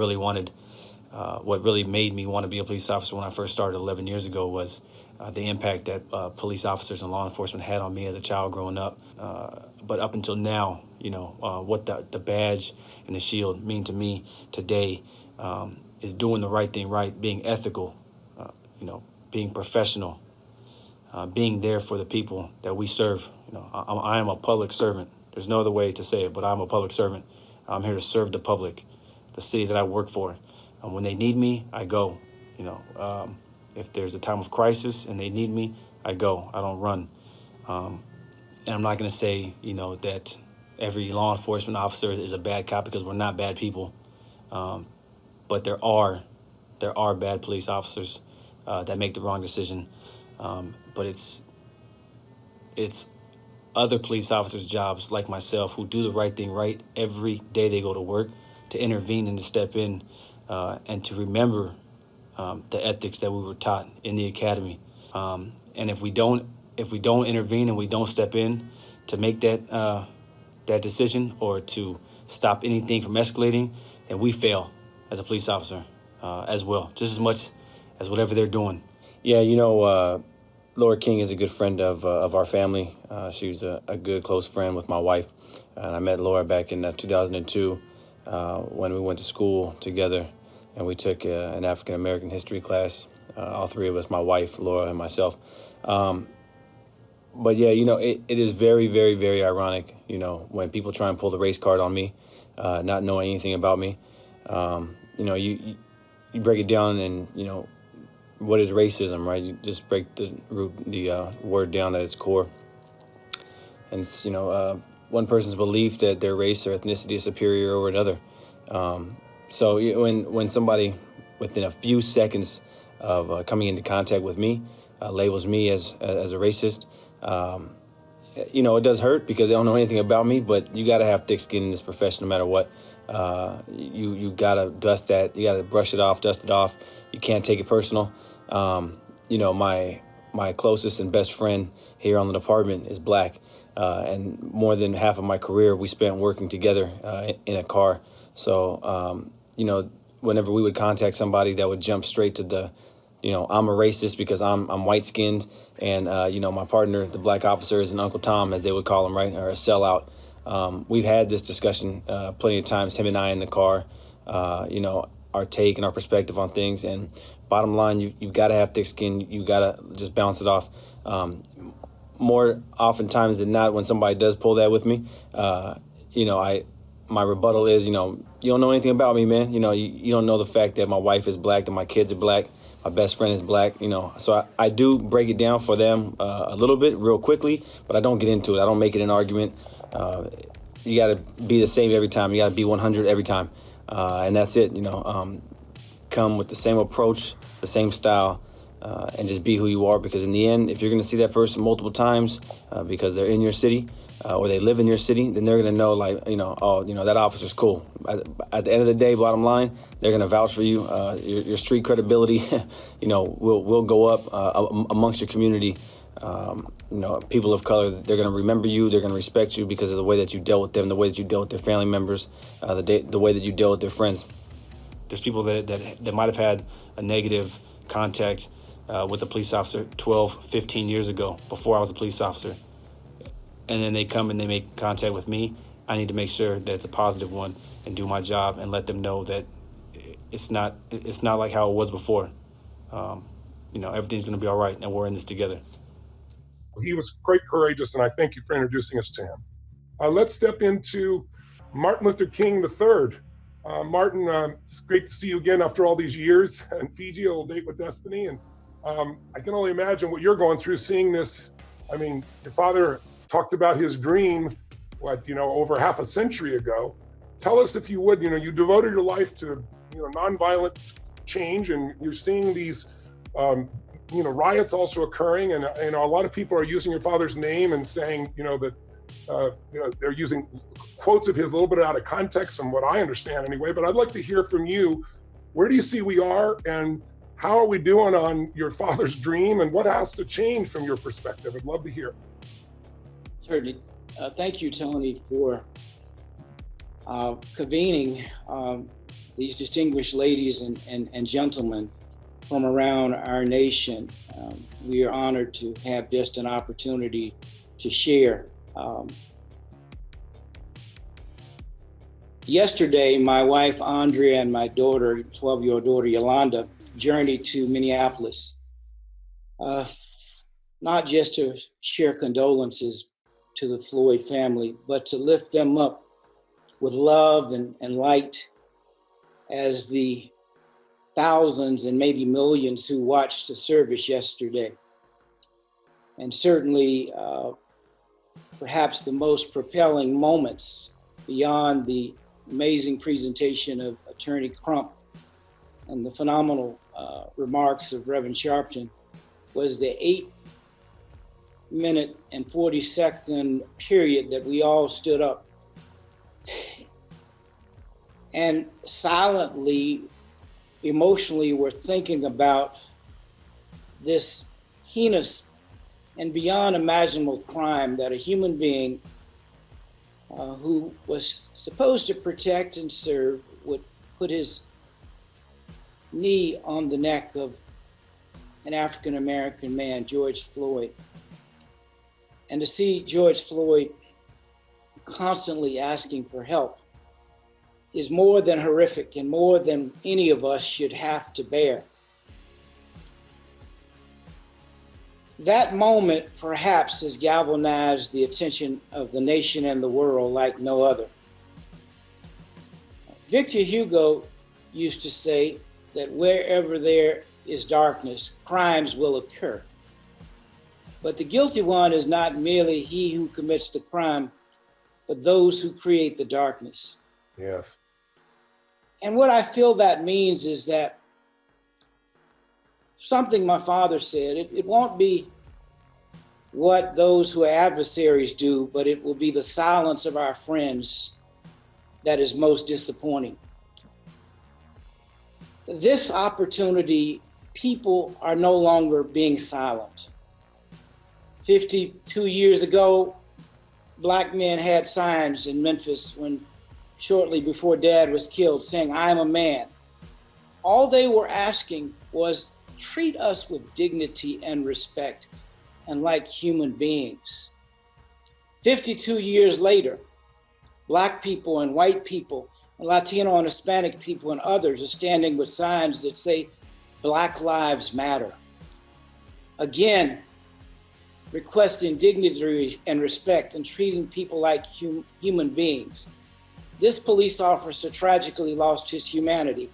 what really made me want to be a police officer when I first started 11 years ago was the impact that police officers and law enforcement had on me as a child growing up. But up until now, what the badge and the shield mean to me today is doing the right thing right, being ethical, being professional, being there for the people that we serve. I am a public servant. There's no other way to say it, but I'm a public servant. I'm here to serve the public, the city that I work for. When they need me, I go. If there's a time of crisis and they need me, I go. I don't run. And I'm not going to say, that every law enforcement officer is a bad cop, because we're not bad people. But there are bad police officers that make the wrong decision. But it's other police officers' jobs, like myself, who do the right thing right every day they go to work, to intervene and to step in and to remember the ethics that we were taught in the academy. And if we don't intervene and we don't step in to make that decision or to stop anything from escalating, then we fail as a police officer as well, just as much as whatever they're doing. Yeah, Laura King is a good friend of our family. She was a good, close friend with my wife. And I met Laura back in 2002 when we went to school together, and we took an African-American history class, all three of us, my wife, Laura, and myself. But yeah, it is very, very, very ironic, when people try and pull the race card on me, not knowing anything about me. You break it down and, what is racism, right? You just break the word down at its core. And it's, one person's belief that their race or ethnicity is superior over another. So when somebody within a few seconds of coming into contact with me labels me as a racist, it does hurt because they don't know anything about me, but you got to have thick skin in this profession no matter what. You got to dust that. You got to brush it off, dust it off. You can't take it personal. My closest and best friend here on the department is black. And more than half of my career, we spent working together in a car. So, whenever we would contact somebody, that would jump straight to the, I'm a racist because I'm white skinned. And, my partner, the black officer, is an Uncle Tom, as they would call him, right? Or a sellout. We've had this discussion plenty of times, him and I in the car, our take and our perspective on things. And bottom line, you've got to have thick skin. You got to just bounce it off. More oftentimes than not, when somebody does pull that with me, my rebuttal is, you don't know anything about me, man. You don't know the fact that my wife is black, that my kids are black, my best friend is black, So I do break it down for them a little bit real quickly, but I don't get into it. I don't make it an argument. You got to be the same every time. You got to be 100 every time. And that's it, come with the same approach, the same style, and just be who you are. Because in the end, if you're going to see that person multiple times because they're in your city or they live in your city, then they're going to know, that officer's cool. At the end of the day, bottom line, they're going to vouch for you. Your street credibility, will go up amongst your community. People of color, they're going to remember you. They're going to respect you because of the way that you dealt with them, the way that you dealt with their family members, the way that you dealt with their friends. There's people that might have had a negative contact with a police officer 12, 15 years ago, before I was a police officer. And then they come and they make contact with me. I need to make sure that it's a positive one and do my job and let them know that it's not like how it was before. Everything's going to be all right, and we're in this together. He was quite courageous, and I thank you for introducing us to him. Let's step into Martin Luther King III. Martin, it's great to see you again after all these years in Fiji, a little date with destiny. And I can only imagine what you're going through, seeing this. I mean, your father talked about his dream, over half a century ago. Tell us, if you would, you devoted your life to, nonviolent change, and you're seeing these, riots also occurring, and a lot of people are using your father's name and saying, that they're using quotes of his a little bit out of context, from what I understand anyway. But I'd like to hear from you. Where do you see we are, and how are we doing on your father's dream, and what has to change from your perspective? I'd love to hear. Certainly. Thank you, Tony, for convening these distinguished ladies and gentlemen from around our nation. We are honored to have just an opportunity to share. Yesterday, my wife, Andrea, and my daughter, 12-year-old daughter, Yolanda, journeyed to Minneapolis, not just to share condolences to the Floyd family, but to lift them up with love and light as the thousands and maybe millions who watched the service yesterday. And certainly, perhaps the most propelling moments beyond the amazing presentation of Attorney Crump and the phenomenal remarks of Reverend Sharpton was the 8-minute and 40-second period that we all stood up and silently, emotionally were thinking about this heinous and beyond imaginable crime that a human being who was supposed to protect and serve would put his knee on the neck of an African-American man, George Floyd. And to see George Floyd constantly asking for help is more than horrific and more than any of us should have to bear. That moment perhaps has galvanized the attention of the nation and the world like no other. Victor Hugo used to say that wherever there is darkness, crimes will occur. But the guilty one is not merely he who commits the crime, but those who create the darkness. Yes. And what I feel that means is that something my father said, it won't be what those who are adversaries do, but it will be the silence of our friends that is most disappointing. This opportunity, people are no longer being silent. 52 years ago, Black men had signs in Memphis shortly before Dad was killed saying, "I am a man." All they were asking was, treat us with dignity and respect and like human beings. 52 years later, Black people and white people, and Latino and Hispanic people and others are standing with signs that say, Black lives matter. Again, requesting dignity and respect and treating people like human beings. This police officer tragically lost his humanity.